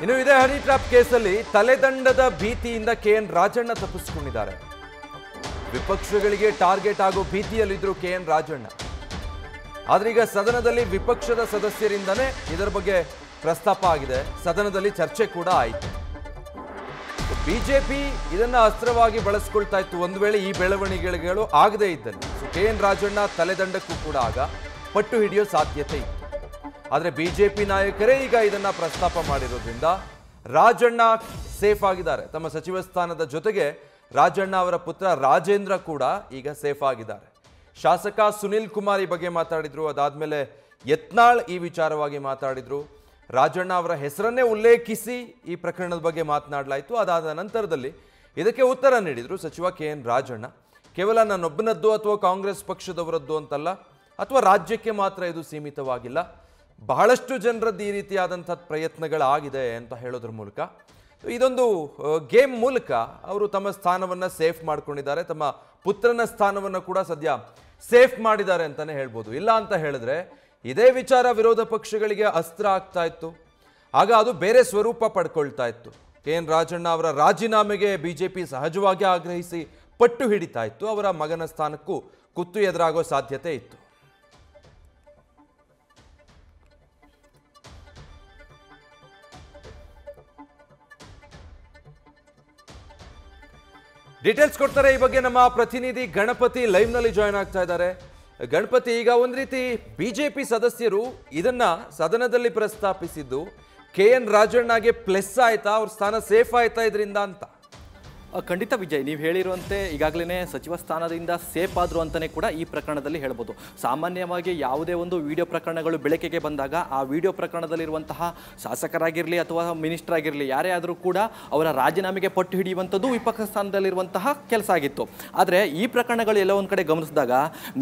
ಇನ್ನು ಇದೇ honey trap ಕೇಸಲ್ಲಿ ತಲೆದಂಡದ ಭೀತಿಯಿಂದ ಕೆಎನ್ ರಾಜಣ್ಣ ತಪ್ಪಿಸಿಕೊಂಡಿದ್ದಾರೆ. ವಿಪಕ್ಷಗಳಿಗೆ ಟಾರ್ಗೆಟ್ ಆಗೋ ಭೀತಿಯಲ್ಲಿದ್ರು ಕೆಎನ್ ರಾಜಣ್ಣ. ಆದ್ರೆ ಈಗ ಸದನದಲ್ಲಿ ವಿಪಕ್ಷದ ಸದಸ್ಯರಿಂದನೇ ಇದರ ಬಗ್ಗೆ ಪ್ರಸ್ತಾಪ ಆಗಿದೆ. ಸದನದಲ್ಲಿ ಚರ್ಚೆ ಕೂಡ ಆಯಿತು. ಬಿಜೆಪಿ ಇದನ್ನ ಅಸ್ತ್ರವಾಗಿ ಬಳಸಿಕೊಳ್ತಾ ಇತ್ತು ಒಂದು ವೇಳೆ ಈ ಬೆಳವಣಿಗೆಗಳು ಆಗದೇ ಇದ್ದಲ್ಲಿ. ಕೆಎನ್ ರಾಜಣ್ಣ ತಲೆದಂಡಕ್ಕೂ ಕೂಡ ಆಗ ಪಟ್ಟು ಹಿಡಿಯೋ ಸಾಧ್ಯತೆ ಇತ್ತು. ಆದರೆ ಬಿಜೆಪಿ ನಾಯಕರೇ ಈಗ ಇದನ್ನ ಪ್ರಸ್ತಾಪ ಮಾಡಿರೋದ್ರಿಂದ ರಾಜಣ್ಣ ಸೇಫ್ ಆಗಿದ್ದಾರೆ. ತಮ್ಮ ಸಚಿವ ಸ್ಥಾನದ ಜೊತೆಗೆ ರಾಜಣ್ಣ ಅವರ ಪುತ್ರ ರಾಜೇಂದ್ರ ಕೂಡ ಈಗ ಸೇಫ್ ಆಗಿದ್ದಾರೆ. ಶಾಸಕ ಸುನಿಲ್ ಕುಮಾರ್ ಈ ಬಗ್ಗೆ ಮಾತಾಡಿದ್ರು. ಅದಾದ್ಮೇಲೆ ಯತ್ನಾಳ್ ಈ ವಿಚಾರವಾಗಿ ಮಾತಾಡಿದ್ರು. ರಾಜಣ್ಣ ಅವರ ಹೆಸರನ್ನೇ ಉಲ್ಲೇಖಿಸಿ ಈ ಪ್ರಕರಣದ ಬಗ್ಗೆ ಮಾತನಾಡಲಾಯಿತು. ಅದಾದ ನಂತರದಲ್ಲಿ ಇದಕ್ಕೆ ಉತ್ತರ ನೀಡಿದ್ರು ಸಚಿವ ಕೆಎನ್ ರಾಜಣ್ಣ. ಕೇವಲ ನನ್ನೊಬ್ಬನದ್ದು ಅಥವಾ ಕಾಂಗ್ರೆಸ್ ಪಕ್ಷದವರದ್ದು ಅಂತಲ್ಲ, ಅಥವಾ ರಾಜ್ಯಕ್ಕೆ ಮಾತ್ರ ಇದು ಸೀಮಿತವಾಗಿಲ್ಲ, ಬಹಳಷ್ಟು ಜನರದ್ದು ಈ ರೀತಿಯಾದಂಥ ಪ್ರಯತ್ನಗಳಾಗಿದೆ ಅಂತ ಹೇಳೋದ್ರ ಮೂಲಕ, ಇದೊಂದು ಗೇಮ್ ಮೂಲಕ ಅವರು ತಮ್ಮ ಸ್ಥಾನವನ್ನು ಸೇಫ್ ಮಾಡ್ಕೊಂಡಿದ್ದಾರೆ. ತಮ್ಮ ಪುತ್ರನ ಸ್ಥಾನವನ್ನು ಕೂಡ ಸದ್ಯ ಸೇಫ್ ಮಾಡಿದ್ದಾರೆ ಅಂತಾನೆ ಹೇಳ್ಬೋದು. ಇಲ್ಲ ಅಂತ ಹೇಳಿದ್ರೆ ಇದೇ ವಿಚಾರ ವಿರೋಧ ಪಕ್ಷಗಳಿಗೆ ಅಸ್ತ್ರ ಆಗ್ತಾ ಇತ್ತು. ಆಗ ಅದು ಬೇರೆ ಸ್ವರೂಪ ಪಡ್ಕೊಳ್ತಾ ಇತ್ತು. ಕೆಎನ್ ರಾಜಣ್ಣ ಅವರ ರಾಜೀನಾಮೆಗೆ ಬಿಜೆಪಿ ಸಹಜವಾಗಿ ಆಗ್ರಹಿಸಿ ಪಟ್ಟು ಹಿಡಿತಾ ಇತ್ತು. ಅವರ ಮಗನ ಸ್ಥಾನಕ್ಕೂ ಕುತ್ತು ಎದುರಾಗೋ ಸಾಧ್ಯತೆ ಇತ್ತು. ಡೀಟೇಲ್ಸ್ ಕೊಡ್ತಾರೆ ಈ ಬಗ್ಗೆ ನಮ್ಮ ಪ್ರತಿನಿಧಿ ಗಣಪತಿ ಲೈವ್ ನಲ್ಲಿ ಜಾಯ್ನ್ ಆಗ್ತಾ ಇದ್ದಾರೆ. ಗಣಪತಿ, ಈಗ ಒಂದ್ ರೀತಿ ಬಿಜೆಪಿ ಸದಸ್ಯರು ಇದನ್ನ ಸದನದಲ್ಲಿ ಪ್ರಸ್ತಾಪಿಸಿದ್ದು ಕೆಎನ್ ರಾಜಣ್ಣಗೆ ಪ್ಲಸ್ ಆಯ್ತಾ, ಅವ್ರ ಸ್ಥಾನ ಸೇಫ್ ಆಯ್ತಾ ಇದರಿಂದ ಅಂತ? ಖಂಡಿತ ವಿಜಯ್, ನೀವು ಹೇಳಿರುವಂತೆ ಈಗಾಗಲೇ ಸಚಿವ ಸ್ಥಾನದಿಂದ ಸೇಫ್ ಆದರು ಅಂತಲೇ ಕೂಡ ಈ ಪ್ರಕರಣದಲ್ಲಿ ಹೇಳ್ಬೋದು. ಸಾಮಾನ್ಯವಾಗಿ ಯಾವುದೇ ಒಂದು ವಿಡಿಯೋ ಪ್ರಕರಣಗಳು ಬೆಳಕಿಗೆ ಬಂದಾಗ ಆ ವಿಡಿಯೋ ಪ್ರಕರಣದಲ್ಲಿರುವಂತಹ ಶಾಸಕರಾಗಿರಲಿ ಅಥವಾ ಮಿನಿಸ್ಟರ್ ಆಗಿರಲಿ ಯಾರೇ ಆದರೂ ಕೂಡ ಅವರ ರಾಜೀನಾಮೆಗೆ ಪಟ್ಟು ಹಿಡಿಯುವಂಥದ್ದು ವಿಪಕ್ಷ ಸ್ಥಾನದಲ್ಲಿರುವಂತಹ ಕೆಲಸ ಆಗಿತ್ತು. ಆದರೆ ಈ ಪ್ರಕರಣಗಳು ಎಲ್ಲ ಒಂದು ಕಡೆ ಗಮನಿಸಿದಾಗ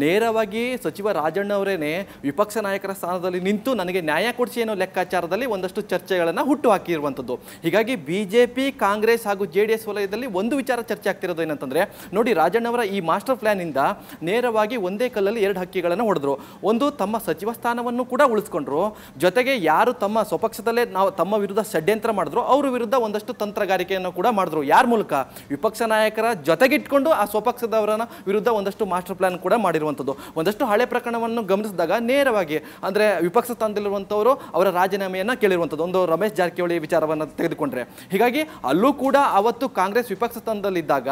ನೇರವಾಗಿ ಸಚಿವ ರಾಜಣ್ಣ ಅವರೇನೆ ವಿಪಕ್ಷ ನಾಯಕರ ಸ್ಥಾನದಲ್ಲಿ ನಿಂತು ನನಗೆ ನ್ಯಾಯ ಕೊಡಿಸಿ ಅನ್ನೋ ಲೆಕ್ಕಾಚಾರದಲ್ಲಿ ಒಂದಷ್ಟು ಚರ್ಚೆಗಳನ್ನು ಹುಟ್ಟು ಹಾಕಿರುವಂಥದ್ದು. ಹೀಗಾಗಿ ಬಿಜೆಪಿ, ಕಾಂಗ್ರೆಸ್ ಹಾಗೂ JDS ವಲಯದಲ್ಲಿ ಒಂದು ವಿಚಾರ ಚರ್ಚೆ ಆಗ್ತಿರೋದು ಏನಂತಂದ್ರೆ, ನೋಡಿ ರಾಜಣ್ಣವರ ಈ ಮಾಸ್ಟರ್ ಪ್ಲಾನ್ ಇಂದ ನೇರವಾಗಿ ಒಂದೇ ಕಲ್ಲಲ್ಲಿ ಎರಡು ಹಕ್ಕಿಗಳನ್ನು ಹೊಡೆದ್ರು. ಒಂದು, ತಮ್ಮ ಸಚಿವ ಸ್ಥಾನವನ್ನು ಕೂಡ ಉಳಿಸ್ಕೊಂಡ್ರು, ಜೊತೆಗೆ ಯಾರು ತಮ್ಮ ಸ್ವಪಕ್ಷದಲ್ಲೇ ತಮ್ಮ ವಿರುದ್ಧ ಷಡ್ಯಂತ್ರ ಮಾಡಿದ್ರು ಅವ್ರ ವಿರುದ್ಧ ಒಂದಷ್ಟು ತಂತ್ರಗಾರಿಕೆಯನ್ನು ಕೂಡ ಮಾಡಿದ್ರು. ಯಾರ ಮೂಲಕ? ವಿಪಕ್ಷ ನಾಯಕರ ಜೊತೆಗಿಟ್ಕೊಂಡು ಆ ಸ್ವಪಕ್ಷದವರ ವಿರುದ್ಧ ಒಂದಷ್ಟು ಮಾಸ್ಟರ್ ಪ್ಲಾನ್ ಕೂಡ ಮಾಡಿರುವಂಥದ್ದು. ಒಂದಷ್ಟು ಹಳೆ ಪ್ರಕರಣವನ್ನು ಗಮನಿಸಿದಾಗ ನೇರವಾಗಿ ಅಂದ್ರೆ ವಿಪಕ್ಷ ಸ್ಥಾನದಲ್ಲಿರುವಂಥವರು ಅವರ ರಾಜೀನಾಮೆಯನ್ನು ಕೇಳಿರುವಂಥದ್ದು. ಒಂದು ರಮೇಶ್ ಜಾರಕಿಹೊಳಿ ವಿಚಾರವನ್ನು ತೆಗೆದುಕೊಂಡ್ರೆ, ಹೀಗಾಗಿ ಅಲ್ಲೂ ಕೂಡ ಅವತ್ತು ಕಾಂಗ್ರೆಸ್ ವಿಪಕ್ಷ ಸ್ಥಾನದಲ್ಲಿದ್ದಾಗ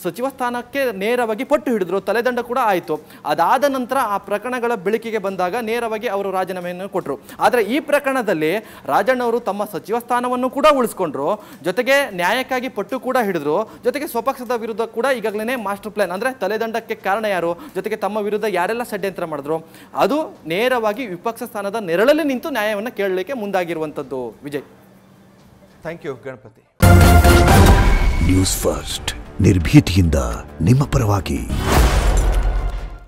ಸಚಿವ ಸ್ಥಾನಕ್ಕೆ ನೇರವಾಗಿ ಪಟ್ಟು ಹಿಡಿದ್ರು, ತಲೆದಂಡ ಕೂಡ ಆಯಿತು. ಅದಾದ ನಂತರ ಆ ಪ್ರಕರಣಗಳ ಬೆಳಕಿಗೆ ಬಂದಾಗ ನೇರವಾಗಿ ಅವರು ರಾಜೀನಾಮೆಯನ್ನು ಕೊಟ್ಟರು. ಆದರೆ ಈ ಪ್ರಕರಣದಲ್ಲಿ ರಾಜಣ್ಣವರು ತಮ್ಮ ಸಚಿವ ಸ್ಥಾನವನ್ನು ಕೂಡ ಉಳಿಸ್ಕೊಂಡ್ರು, ಜೊತೆಗೆ ನ್ಯಾಯಕ್ಕಾಗಿ ಪಟ್ಟು ಕೂಡ ಹಿಡಿದ್ರು, ಜೊತೆಗೆ ಸ್ವಪಕ್ಷದ ವಿರುದ್ಧ ಕೂಡ ಈಗಾಗಲೇ ಮಾಸ್ಟರ್ ಪ್ಲಾನ್ ಅಂದ್ರೆ ತಲೆದಂಡಕ್ಕೆ ಕಾರಣ ಯಾರು, ಜೊತೆಗೆ ತಮ್ಮ ವಿರುದ್ಧ ಯಾರೆಲ್ಲ ಷಡ್ಯಂತ್ರ ಮಾಡಿದ್ರು ಅದು ನೇರವಾಗಿ ವಿಪಕ್ಷ ಸ್ಥಾನದ ನೆರಳಲ್ಲಿ ನಿಂತು ನ್ಯಾಯವನ್ನು ಕೇಳಲಿಕ್ಕೆ ಮುಂದಾಗಿರುವಂಥದ್ದು. Vijay, thank you Ganapathi. News first, ನಿರ್ಭೀತಿಯಿಂದ ನಿಮ್ಮ ಪರವಾಗಿ.